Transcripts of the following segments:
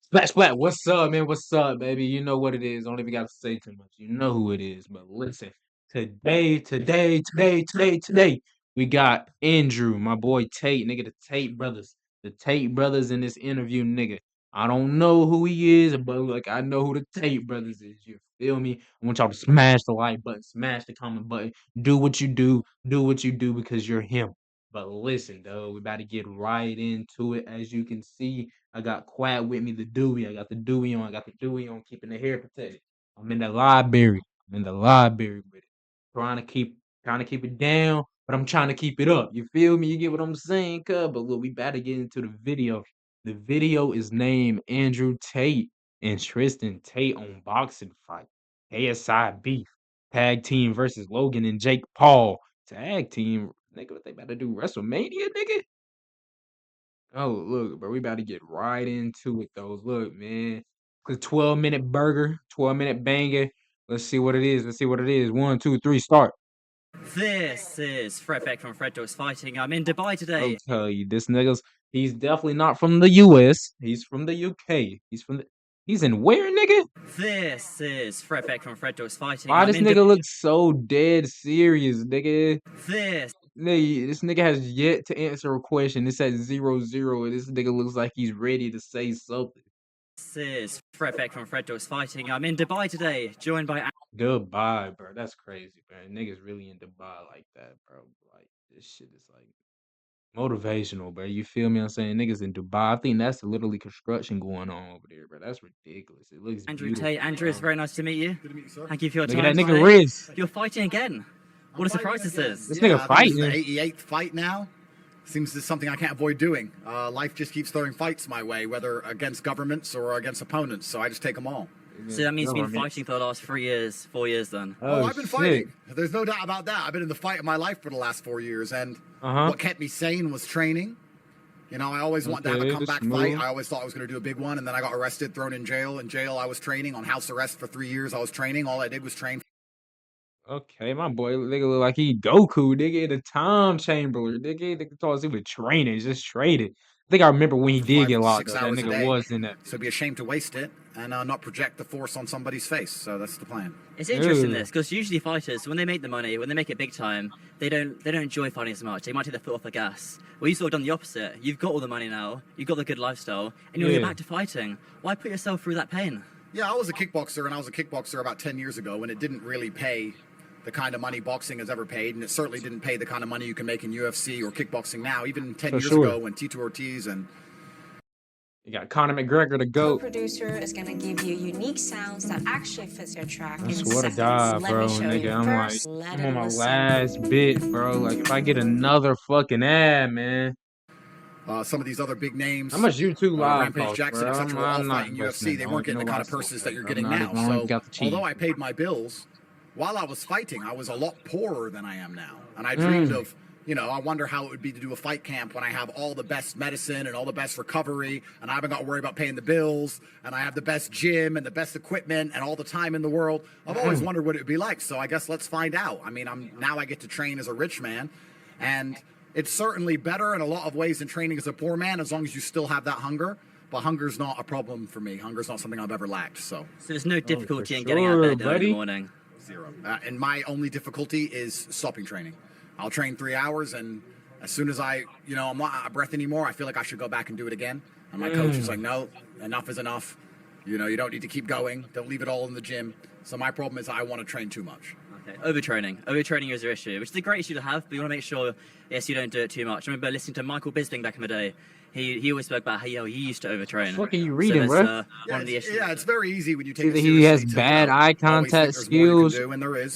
Splat, splat. What's up, man? What's up, baby? You know what it is. Don't even got to say too much. You know who it is. But listen, today, we got Andrew, my boy Tate, nigga, the Tate brothers. The Tate brothers in this interview, nigga. I don't know who he is, but like I know who the Tate brothers is. You feel me? I want y'all to smash the like button, smash the comment button, do what you do because you're him. But listen, though, we about to get right into it. As you can see, I got Quad with me, the Dewey. I got the Dewey on. I got the Dewey on, keeping the hair protected. I'm in the library. I'm in the library with it. Trying to keep trying to keep it down, but I'm trying to keep it up. You feel me? You get what I'm saying, cuz? But look, we about to get into the video. The video is named Andrew Tate and Tristan Tate on boxing fight. KSI beef. Tag team versus Logan and Jake Paul. Tag team. Nigga, what they about to do? WrestleMania, nigga? Oh, look, bro, we about to get right into it, though. Look, man, the 12-minute burger, 12-minute banger. Let's see what it is. Let's see what it is. One, two, three, start. This is Fred Beck from Fred Dogs Fighting. I'm in Dubai today. I'll tell you, this he's definitely not from the US. He's from the UK. He's in where, nigga? This is Fred Beck from Fred Dogs Fighting. Why this nigga looks so dead serious, nigga? This Nigga has yet to answer a question. It's at 0-0, and this nigga looks like he's ready to say something. is Fred Beck from Fred Dogs Fighting. I'm in Dubai today, joined by Goodbye, bro. That's crazy, bro. Niggas really in Dubai like that, bro. Like this shit is like motivational, bro. You feel me? I'm saying niggas in Dubai. I think that's literally construction going on over there, bro. That's ridiculous. It looks Andrew beautiful. Tate. Andrew, it's very nice to meet you. Good to meet you, sir. Thank you for your Look at time. that nigga today. Riz. You're fighting again. What a surprise this is. This nigga fighting. This is the 88th fight now. Seems this is something I can't avoid doing. Life just keeps throwing fights my way, whether against governments or against opponents. So I just take them all. So that means you've been fighting for the last 3 years, 4 years then. Oh, I've been fighting. There's no doubt about that. I've been in the fight of my life for the last 4 years, and what kept me sane was training. You know, I always wanted to have a comeback fight. I always thought I was going to do a big one, and then I got arrested, thrown in jail. In jail, I was training on house arrest for 3 years. I was training. All I did was train. Okay, my boy, nigga look like he Goku, nigga, in the time chamber, nigga thought he was training, just traded. I think I remember when he did get locked up. That nigga was in that. So it'd be a shame to waste it and not project the force on somebody's face. So that's the plan. It's interesting this because usually fighters, when they make the money, when they make it big time, they don't enjoy fighting as much. They might take their foot off the gas. Well, you sort of done the opposite. You've got all the money now, you've got the good lifestyle, and you're back to fighting. Why put yourself through that pain? Yeah, I was a kickboxer, and I was a kickboxer about 10 years ago when it didn't really pay the kind of money boxing has ever paid, and it certainly didn't pay the kind of money you can make in UFC or kickboxing now. Even 10 years ago when Tito Ortiz and you got Conor McGregor to go. Producer is gonna give you unique sounds that actually fits your track. I swear to God, bro, nigga, I'm on my last bit, bro. Like if I get another fucking ad, man. Some of these other big names. How much YouTube live Rampage Jackson, etc. were all fighting UFC. They weren't getting the kind of purses that you're getting now. So although I paid my bills, while I was fighting, I was a lot poorer than I am now. And I dreamed of, you know, I wonder how it would be to do a fight camp when I have all the best medicine and all the best recovery, and I haven't got to worry about paying the bills, and I have the best gym and the best equipment and all the time in the world. I've always wondered what it would be like, so I guess let's find out. I mean, now I get to train as a rich man, and it's certainly better in a lot of ways than training as a poor man, as long as you still have that hunger. But hunger's not a problem for me. Hunger's not something I've ever lacked. So there's no difficulty in getting out of bed in the morning. Zero. And my only difficulty is stopping training. I'll train 3 hours, and as soon as I'm not out of breath anymore, I feel like I should go back and do it again. And my coach is like, no, enough is enough. You know, you don't need to keep going. Don't leave it all in the gym. So my problem is I want to train too much. Okay. Overtraining is your issue, which is a great issue to have, but you want to make sure, yes, you don't do it too much. I remember listening to Michael Bisping back in the day. He always spoke about how he used to overtrain. What are you reading, bro? One of the issues. Yeah, it's very easy when you take. Either he has bad eye contact skills,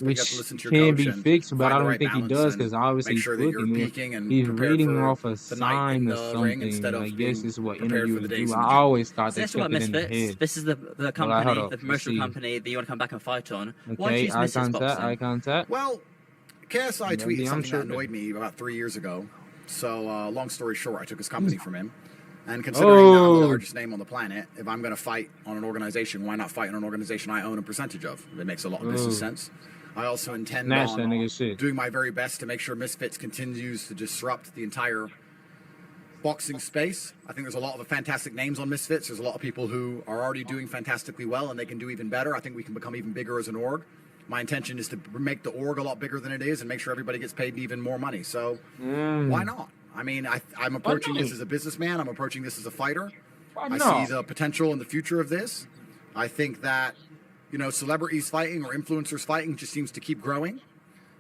which can be fixed, but I don't think he does because obviously he's looking. He's reading off a sign or something. I guess this is what interviewers do. I always thought they took it in the head. This is the company, the promotional company that you want to come back and fight on. Okay, eye contact. Well, KSI tweeted something that annoyed me about 3 years ago. So, long story short, I took his company from him. And considering now I'm the largest name on the planet, if I'm going to fight on an organization, why not fight on an organization I own a percentage of? It makes a lot of business sense. I also intend on doing my very best to make sure Misfits continues to disrupt the entire boxing space. I think there's a lot of fantastic names on Misfits. There's a lot of people who are already doing fantastically well, and they can do even better. I think we can become even bigger as an org. My intention is to make the org a lot bigger than it is and make sure everybody gets paid even more money. So why not? I mean, I'm approaching this as a businessman. I'm approaching this as a fighter. I see the potential in the future of this. I think that, you know, celebrities fighting or influencers fighting just seems to keep growing.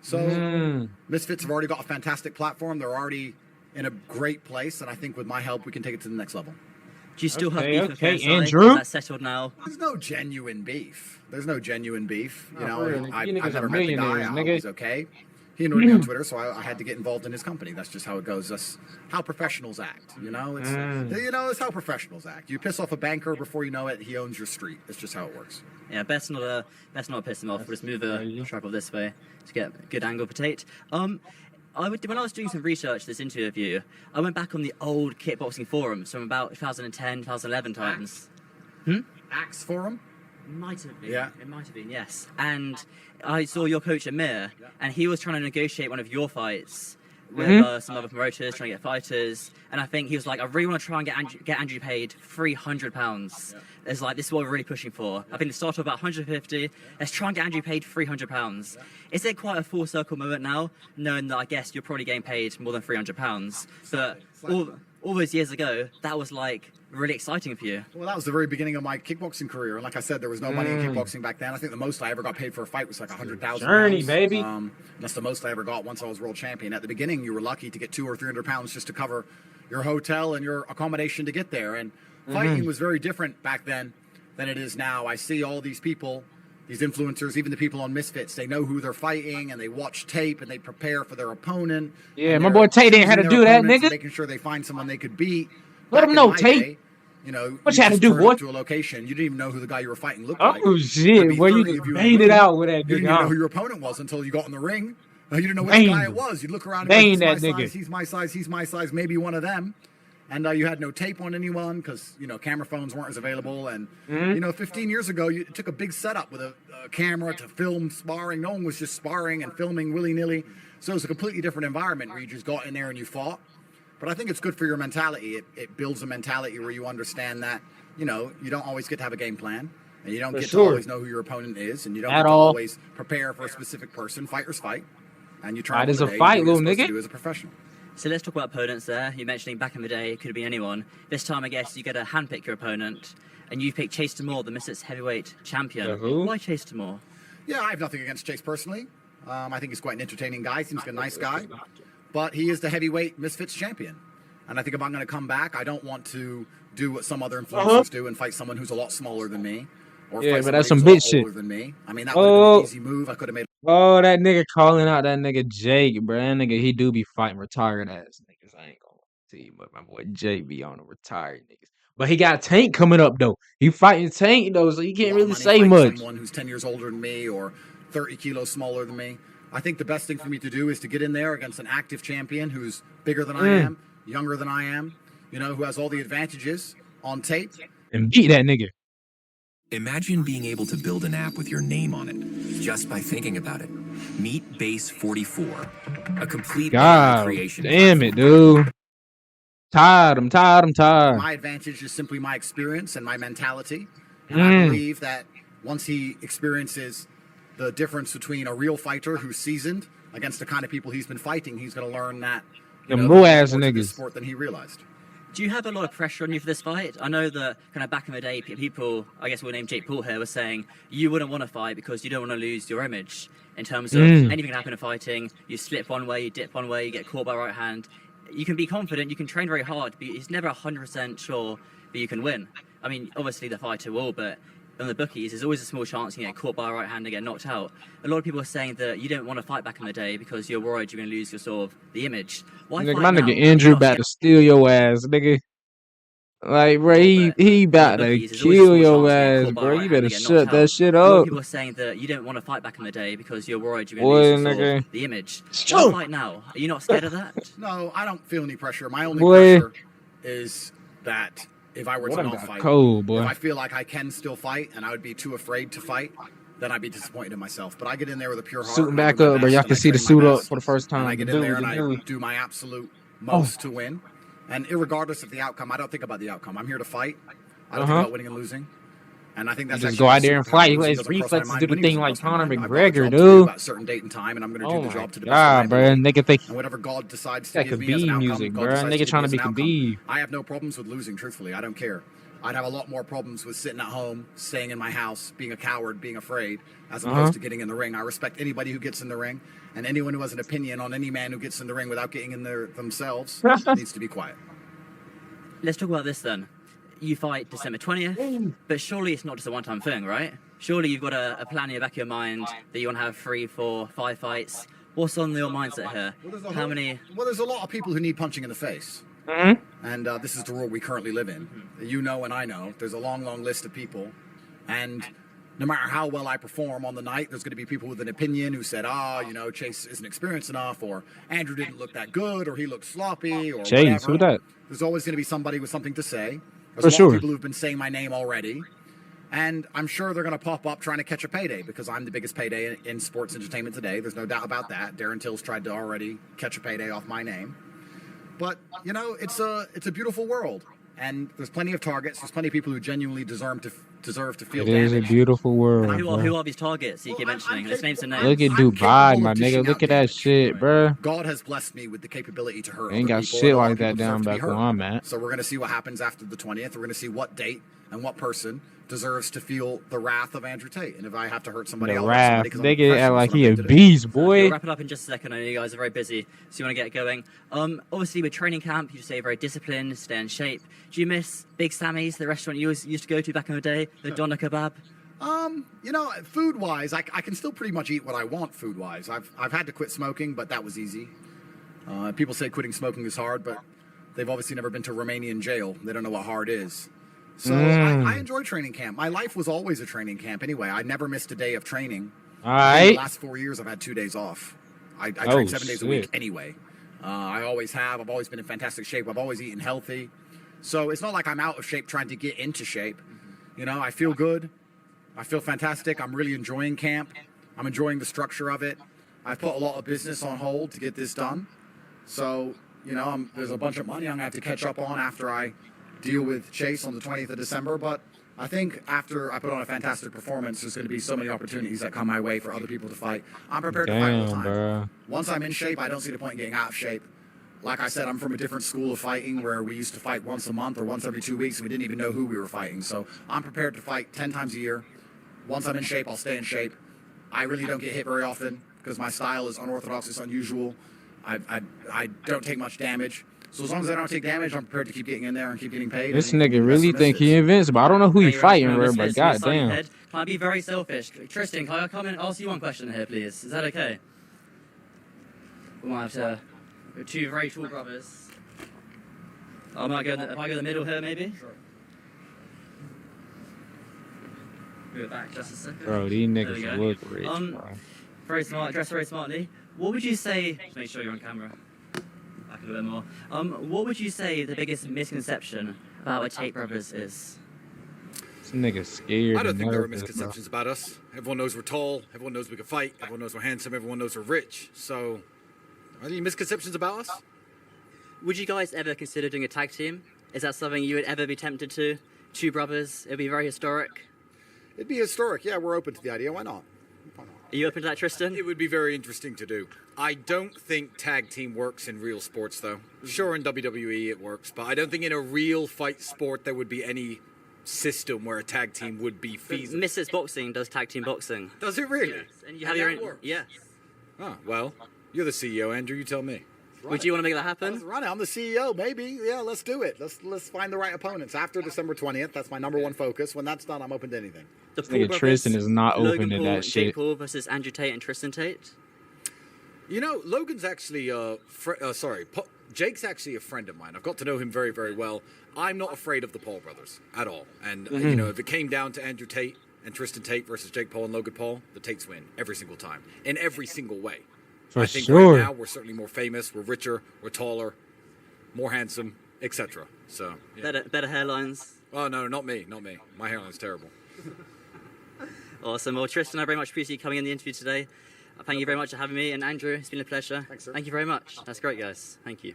So Misfits have already got a fantastic platform. They're already in a great place, and I think with my help, we can take it to the next level. Do you still have beef with KSI? Andrew? Is that settled now? There's no genuine beef. You know, really. I've You niggas never are met the guy. millionaires, I nigga. was okay. He annoyed me on Twitter, so I had to get involved in his company. That's just how it goes. That's how professionals act. You know, it's how professionals act. You piss off a banker before you know it, he owns your street. It's just how it works. Yeah, best not piss him off. We'll just move the tripod this way to get a good angle for Tate. When I was doing some research for this interview, I went back on the old kickboxing forums from about 2010, 2011 times. Axe Forum? Might have been. Yeah. It might have been, yes. And I saw your coach Amir, and he was trying to negotiate one of your fights with some other promoters, trying to get fighters. And I think he was like, I really want to try and get Andrew paid £300. It's like, this is what we're really pushing for. I think it started about 150. Let's try and get Andrew paid £300. Is it quite a full circle moment now, knowing that I guess you're probably getting paid more than £300? But all those years ago, that was like really exciting for you. Well, that was the very beginning of my kickboxing career. And like I said, there was no money in kickboxing back then. I think the most I ever got paid for a fight was like £100,000. Journey, baby. That's the most I ever got once I was world champion. At the beginning, you were lucky to get £200 or £300 just to cover your hotel and your accommodation to get there. And fighting was very different back then than it is now. I see all these people, these influencers, even the people on Misfits, they know who they're fighting and they watch tape and they prepare for their opponent. Yeah, my boy Tate didn't have to do that, nigga. Making sure they find someone they could beat. Let him know, Tate. You know, what you had to do, boy? To a location, you didn't even know who the guy you were fighting looked like. Oh shit, boy, you just made it out with that nigga. You didn't even know who your opponent was until you got in the ring. You didn't know which guy it was. You'd look around and go, he's my size, maybe one of them. And you had no tape on anyone because, you know, camera phones weren't as available. And, you know, 15 years ago, it took a big setup with a camera to film sparring. No one was just sparring and filming willy-nilly. So it was a completely different environment where you just got in there and you fought. But I think it's good for your mentality. It builds a mentality where you understand that, you know, you don't always get to have a game plan. And you don't get to always know who your opponent is. And you don't get to always prepare for a specific person. Fighters fight. And you try to fight, little nigga. Do as a professional. So let's talk about opponents there. You're mentioning back in the day, it could have been anyone. This time, I guess, you get to handpick your opponent. And you picked Chase Tamor, the Misfits heavyweight champion. Why Chase Tamor? Yeah, I have nothing against Chase personally. I think he's quite an entertaining guy. Seems like a nice guy. But he is the heavyweight Misfits champion. And I think if I'm going to come back, I don't want to do what some other influencers do and fight someone who's a lot smaller than me. Or fight but that's some bitch shit. Than me. I mean, that would have been an easy move. I could have made. Oh, that nigga calling out that nigga Jake, bro. That nigga, he do be fighting retired ass niggas. I ain't gonna tell you, but my boy Jake be on the retired niggas. But he got Tank coming up, though. He fighting Tank, though, so you can't really say much. Someone who's 10 years older than me or 30 kilos smaller than me. I think the best thing for me to do is to get in there against an active champion who's bigger than I am, younger than I am, you know, who has all the advantages on tape. And beat that nigga. Imagine being able to build an app with your name on it, just by thinking about it. Meet Base 44, a complete creation. Damn it, dude. I'm tired. My advantage is simply my experience and my mentality. And I believe that once he experiences the difference between a real fighter who's seasoned against the kind of people he's been fighting, he's going to learn that more ass niggas sport than he realized. Do you have a lot of pressure on you for this fight? I know that kind of back in the day, people, I guess we'll name Jake Paul here, was saying you wouldn't want to fight because you don't want to lose your image in terms of anything can happen in fighting. You slip one way, you dip one way, you get caught by right hand. You can be confident, you can train very hard, but it's never 100% sure that you can win. I mean, obviously the fighter will, but on the bookies, there's always a small chance you get caught by a right hand and get knocked out. A lot of people are saying that you don't want to fight back in the day because you're worried you're going to lose your sort of the image. Why nigga, fight my now? nigga Andrew about to steal your ass, nigga. Like, bro, he about to kill your ass, bro. You better shut that shit up. A lot of people are saying that you don't want to fight back in the day because you're worried you're going to lose your sort of the image. Why fight now? Are you not scared of that? No, I don't feel any pressure. My only pressure is that if I were to not fight, if I feel like I can still fight and I would be too afraid to fight, then I'd be disappointed in myself. But I get in there with a pure heart. Suiting back up, bro. Y'all can see the suit up for the first time. And I get in there and I do my absolute most to win. And irregardless of the outcome, I don't think about the outcome. I'm here to fight. I don't think about winning and losing. And I think that's just go out there and fight. He let his reflexes do the thing like Conor McGregor, dude. About a certain date and time, and I'm going to do the job to the best of bro. my And nigga think and whatever God decides to give me Khabib as an outcome, music, God bro. decides Nigga to trying to give be me as an Khabib. I have no problems with losing, truthfully. I don't care. I'd have a lot more problems with sitting at home, staying in my house, being a coward, being afraid, as opposed to getting in the ring. I respect anybody who gets in the ring, and anyone who has an opinion on any man who gets in the ring without getting in there themselves needs to be quiet. Let's talk about this then. You fight December 20th, but surely it's not just a one-time thing, right? Surely you've got a plan in the back of your mind that you want to have 3, 4, 5 fights. What's on your mindset here? How many? Well, there's a lot of people who need punching in the face. And this is the world we currently live in. You know and I know. There's a long, long list of people. And no matter how well I perform on the night, there's going to be people with an opinion who said, Chase isn't experienced enough, or Andrew didn't look that good, or he looked sloppy, or Chase, whatever. who that? There's always going to be somebody with something to say. For There's a lot sure. of people who've been saying my name already. And I'm sure they're going to pop up trying to catch a payday, because I'm the biggest payday in sports entertainment today. There's no doubt about that. Darren Till's tried to already catch a payday off my name. But, it's a beautiful world. And there's plenty of targets. There's plenty of people who genuinely deserve to feel It is a beautiful world. Who are these targets you keep mentioning? Let's name some names. Look at Dubai, my nigga. Look at that shit, bro. God has blessed me with the capability to hurt Ain't other got people, shit and a lot like of that people down deserve to back be where hurt. I'm at. So we're going to see what happens after the 20th. We're going to see what date and what person deserves to feel the wrath of Andrew Tate. And if I have to hurt somebody, The I'll wrath. hurt somebody, 'cause I'm They a get professional, like so he I'm a gonna do it. beast, We'll boy. wrap it up in just a second. I know you guys are very busy, so you want to get going. Obviously, with training camp, you stay very disciplined, stay in shape. Do you miss Big Sammy's, the restaurant you used to go to back in the day, the doner kebab? Food-wise, I can still pretty much eat what I want food-wise. I've had to quit smoking, but that was easy. People say quitting smoking is hard, but they've obviously never been to Romanian jail. They don't know what hard is. So I enjoy training camp. My life was always a training camp anyway. I never missed a day of training. All In right. the last 4 years, I've had 2 days off. I train 7 days a week shit. anyway. I always have. I've always been in fantastic shape. I've always eaten healthy. So it's not like I'm out of shape trying to get into shape. I feel good. I feel fantastic. I'm really enjoying camp. I'm enjoying the structure of it. I've put a lot of business on hold to get this done. So, there's a bunch of money I'm going to have to catch up on after I deal with Chase on the 20th of December. But I think after I put on a fantastic performance, there's going to be so many opportunities that come my way for other people to fight. I'm prepared to fight all the time. Bro. Once I'm in shape, I don't see the point in getting out of shape. Like I said, I'm from a different school of fighting where we used to fight once a month or once every 2 weeks. We didn't even know who we were fighting. So I'm prepared to fight 10 times a year. Once I'm in shape, I'll stay in shape. I really don't get hit very often because my style is unorthodox. It's unusual. I don't take much damage. So as long as I don't take damage, I'm prepared to keep getting in there and keep getting paid. This nigga really think he invincible. I don't know who he fighting, bro, but goddamn. Can I be very selfish? Tristan, can I come and ask you one question here, please? Is that okay? We might have to... We're two very tall brothers. I might go in the middle here, maybe? Sure. Move it back just a second. Bro, these There we niggas go. look rich, bro. Very smart, dressed very smartly. What would you say... Just make sure you're on camera. Back a little bit more. What would you say the biggest misconception about the Tate brothers is? This nigga scared. I don't think there are nervous, bro. misconceptions about us. Everyone knows we're tall. Everyone knows we can fight. Everyone knows we're handsome. Everyone knows we're rich. So, are there any misconceptions about us? Would you guys ever consider doing a tag team? Is that something you would ever be tempted to? Two brothers, it'd be very historic. It'd be historic. Yeah, we're open to the idea. Why not? Are you open to that, Tristan? It would be very interesting to do. I don't think tag team works in real sports, though. Sure, in WWE it works, but I don't think in a real fight sport there would be any system where a tag team would be feasible. Mrs. Boxing does tag team boxing. Does it really? Yes. And you have your own... works? Yes. Oh, well, you're the CEO, Andrew. You tell me. Would you want to make that Let's happen? run it. I'm the CEO. Maybe. Yeah, let's do it. Let's find the right opponents after December 20th. That's my number one focus. When that's done, I'm open to anything. The Nigga, Paul brothers, Tristan is not open Logan to Paul, that Jake shit. Paul versus Andrew Tate and Tristan Tate. You know, Logan's actually Jake's actually a friend of mine. I've got to know him very, very well. I'm not afraid of the Paul brothers at all. And, you know, if it came down to Andrew Tate and Tristan Tate versus Jake Paul and Logan Paul, the Tates win every single time, in every single way. For I think sure. right now we're certainly more famous, we're richer, we're taller, more handsome, etc. So, yeah. Better hairlines. Oh, no, not me. My hairline's terrible. Awesome. Well, Tristan, I very much appreciate you coming in the interview today. Thank you very much for having me. And Andrew, it's been a pleasure. Thanks, sir. Thank you very much. That's great, guys. Thank you.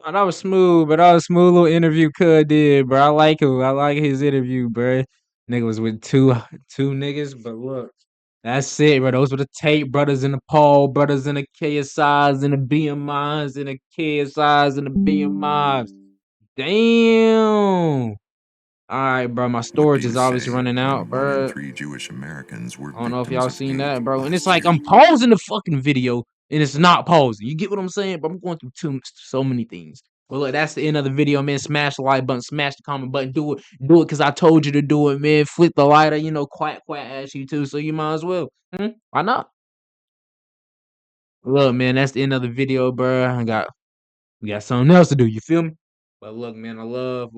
Oh, that was smooth, but that was a smooth little interview Cud did, bro. I like him. I like his interview, bro. Nigga was with two niggas, but look, that's it, bro. Those were the Tate brothers and the Paul brothers and the KSIs and the BMIs and the KSIs and the BMIs. Damn. All right, bro. My What do storage you is obviously say running when out, 1 in bro. 3 Jewish Americans were I don't know if y'all victims of seen hate that, bro. And it's last like year? I'm pausing the fucking video and it's not pausing. You get what I'm saying? But I'm going through so many things. Well, look, that's the end of the video, man. Smash the like button, smash the comment button. Do it because I told you to do it, man. Flip the lighter, you know, quack ask you too, so you might as well. Why not? Look, man, that's the end of the video, bro. We got something else to do. You feel me? But look, man, I love.